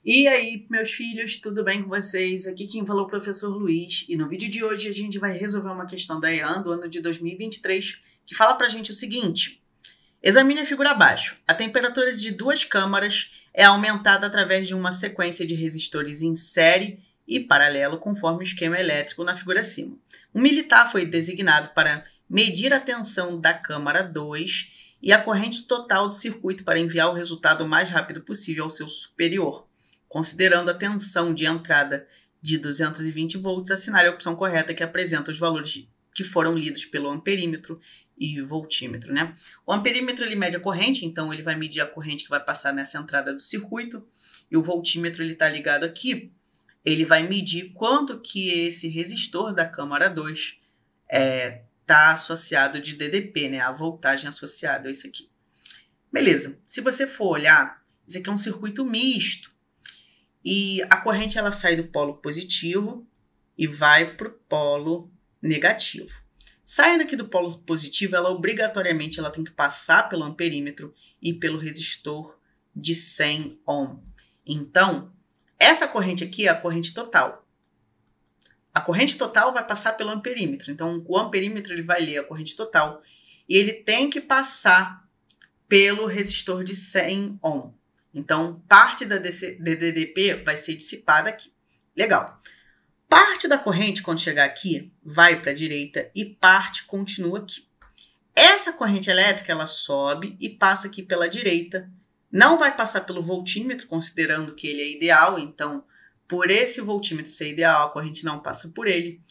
E aí, meus filhos, tudo bem com vocês? Aqui quem falou é o professor Luiz, e no vídeo de hoje a gente vai resolver uma questão da EAN do ano de 2023, que fala pra gente o seguinte: examine a figura abaixo. A temperatura de duas câmaras é aumentada através de uma sequência de resistores em série e paralelo, conforme o esquema elétrico na figura acima. Um militar foi designado para medir a tensão da câmara 2 e a corrente total do circuito para enviar o resultado o mais rápido possível ao seu superior. Considerando a tensão de entrada de 220 volts, assinale a opção correta que apresenta os valores que foram lidos pelo amperímetro e voltímetro, né? O amperímetro ele mede a corrente, então ele vai medir a corrente que vai passar nessa entrada do circuito, e o voltímetro ele está ligado aqui, ele vai medir quanto que esse resistor da câmara 2 está associado de DDP, né? A voltagem associada a isso aqui. Beleza, se você for olhar, isso aqui é um circuito misto, e a corrente ela sai do polo positivo e vai para o polo negativo. Saindo aqui do polo positivo, ela obrigatoriamente tem que passar pelo amperímetro e pelo resistor de 100 ohm. Então, essa corrente aqui é a corrente total. A corrente total vai passar pelo amperímetro. Então, o amperímetro ele vai ler a corrente total e ele tem que passar pelo resistor de 100 ohm. Então, parte da DDP vai ser dissipada aqui. Legal. Parte da corrente, quando chegar aqui, vai para a direita e parte continua aqui. Essa corrente elétrica, ela sobe e passa aqui pela direita. Não vai passar pelo voltímetro, considerando que ele é ideal. Então, por esse voltímetro ser ideal, a corrente não passa por ele.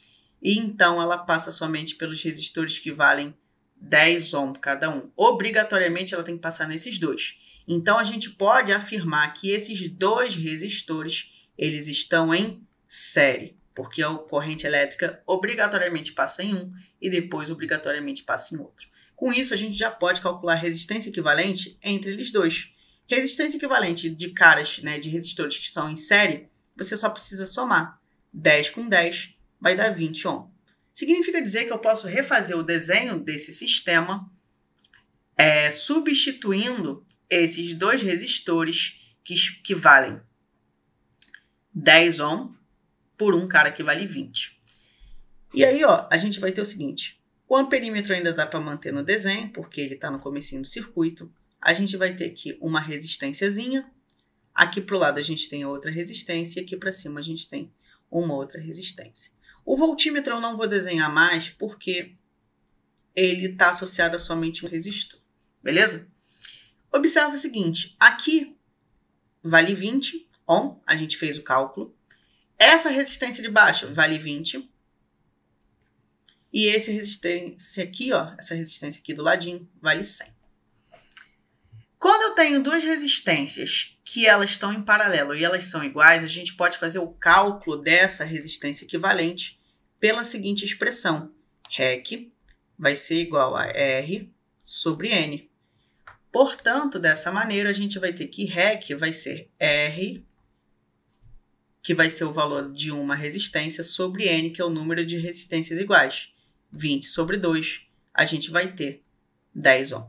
E então, ela passa somente pelos resistores que valem 10 ohm cada um. Obrigatoriamente, ela tem que passar nesses dois. Então, a gente pode afirmar que esses dois resistores, eles estão em série, porque a corrente elétrica obrigatoriamente passa em um e depois obrigatoriamente passa em outro. Com isso, a gente já pode calcular a resistência equivalente entre eles dois. Resistência equivalente de caras, né, de resistores que estão em série, você só precisa somar. 10 com 10 vai dar 20 ohm. Significa dizer que eu posso refazer o desenho desse sistema substituindo esses dois resistores que valem 10 ohm por um cara que vale 20. E aí, ó, a gente vai ter o seguinte: o amperímetro ainda dá para manter no desenho, porque ele está no comecinho do circuito. A gente vai ter aqui uma resistênciazinha. Aqui para o lado a gente tem outra resistência e aqui para cima a gente tem uma outra resistência. O voltímetro eu não vou desenhar mais porque ele está associado a somente um resistor, beleza? Observa o seguinte, aqui vale 20 ohm, a gente fez o cálculo. Essa resistência de baixo vale 20. E essa resistência aqui, ó, essa resistência aqui do ladinho, vale 100. Quando eu tenho duas resistências que elas estão em paralelo e elas são iguais, a gente pode fazer o cálculo dessa resistência equivalente pela seguinte expressão. REC vai ser igual a R sobre N. Portanto, dessa maneira, a gente vai ter que REC vai ser R, que vai ser o valor de uma resistência, sobre N, que é o número de resistências iguais. 20 sobre 2, a gente vai ter 10 ohm.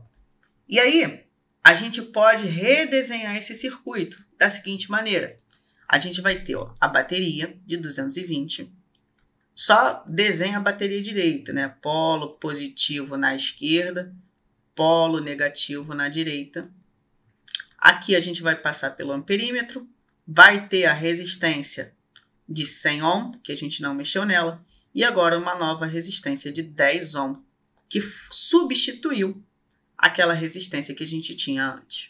E aí, a gente pode redesenhar esse circuito da seguinte maneira. A gente vai ter a bateria de 220. Só desenha a bateria direito, né? Polo positivo na esquerda, polo negativo na direita. Aqui a gente vai passar pelo amperímetro, vai ter a resistência de 100 ohm, que a gente não mexeu nela, e agora uma nova resistência de 10 ohm, que substituiu aquela resistência que a gente tinha antes.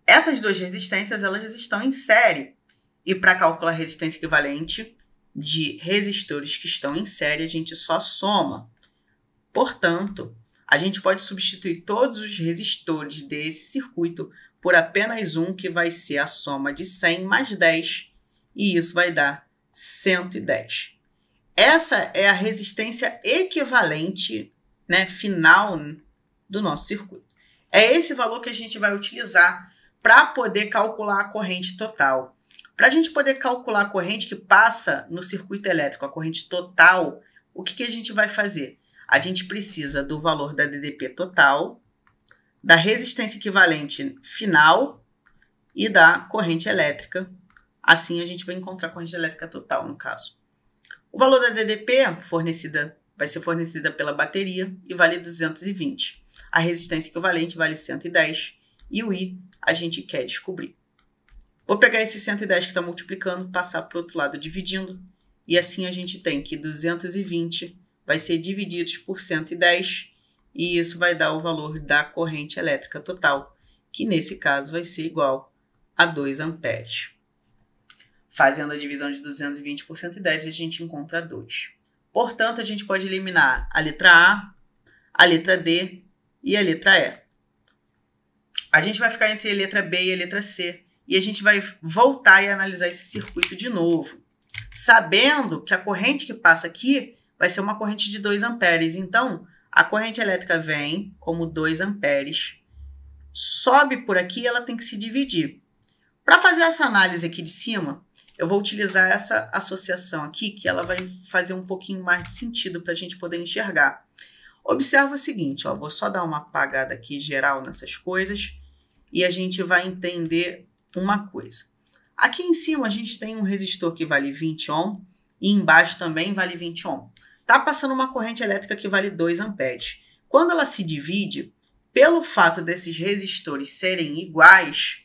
Essas duas resistências elas estão em série, e para calcular a resistência equivalente de resistores que estão em série, a gente só soma. Portanto, a gente pode substituir todos os resistores desse circuito por apenas um, que vai ser a soma de 100 mais 10, e isso vai dar 110. Essa é a resistência equivalente, né, final do nosso circuito. É esse valor que a gente vai utilizar para poder calcular a corrente total. Para a gente poder calcular a corrente que passa no circuito elétrico, a corrente total, o que a gente vai fazer? A gente precisa do valor da DDP total, da resistência equivalente final e da corrente elétrica Assim a gente vai encontrar a corrente elétrica total, no caso. O valor da DDP vai ser fornecida pela bateria e vale 220. A resistência equivalente vale 110 e o I a gente quer descobrir. Vou pegar esse 110 que está multiplicando, passar para o outro lado dividindo, e assim a gente tem que 220 vai ser divididos por 110, e isso vai dar o valor da corrente elétrica total, que nesse caso vai ser igual a 2 amperes. Fazendo a divisão de 220 por 110, a gente encontra 2. Portanto, a gente pode eliminar a letra a letra D e a letra E. A gente vai ficar entre a letra B e a letra C, e a gente vai voltar e analisar esse circuito de novo, sabendo que a corrente que passa aqui vai ser uma corrente de 2 amperes. Então, a corrente elétrica vem como 2 amperes, sobe por aqui e ela tem que se dividir. Para fazer essa análise aqui de cima, eu vou utilizar essa associação aqui, que ela vai fazer um pouquinho mais de sentido para a gente poder enxergar. Observa o seguinte, ó, vou só dar uma apagada aqui geral nessas coisas e a gente vai entender uma coisa. Aqui em cima a gente tem um resistor que vale 20 ohm e embaixo também vale 20 ohm. Está passando uma corrente elétrica que vale 2 amperes. Quando ela se divide, pelo fato desses resistores serem iguais,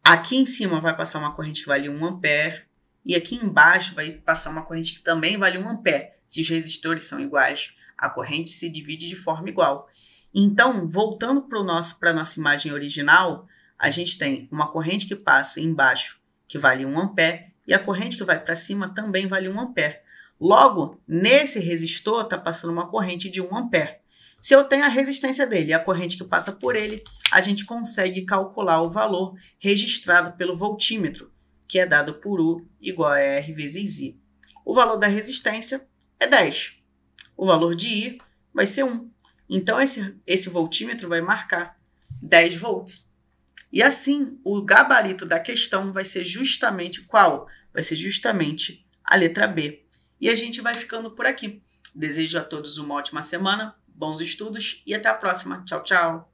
aqui em cima vai passar uma corrente que vale 1 ampere e aqui embaixo vai passar uma corrente que também vale 1 ampere. Se os resistores são iguais, a corrente se divide de forma igual. Então, voltando para a nossa imagem original, a gente tem uma corrente que passa embaixo que vale 1 ampere e a corrente que vai para cima também vale 1 ampere. Logo, nesse resistor está passando uma corrente de 1 ampere. Se eu tenho a resistência dele e a corrente que passa por ele, a gente consegue calcular o valor registrado pelo voltímetro, que é dado por U igual a R vezes I. O valor da resistência é 10. O valor de I vai ser 1. Então, esse voltímetro vai marcar 10 volts. E assim, o gabarito da questão vai ser justamente qual? Vai ser justamente a letra B. E a gente vai ficando por aqui. Desejo a todos uma ótima semana, bons estudos e até a próxima. Tchau, tchau!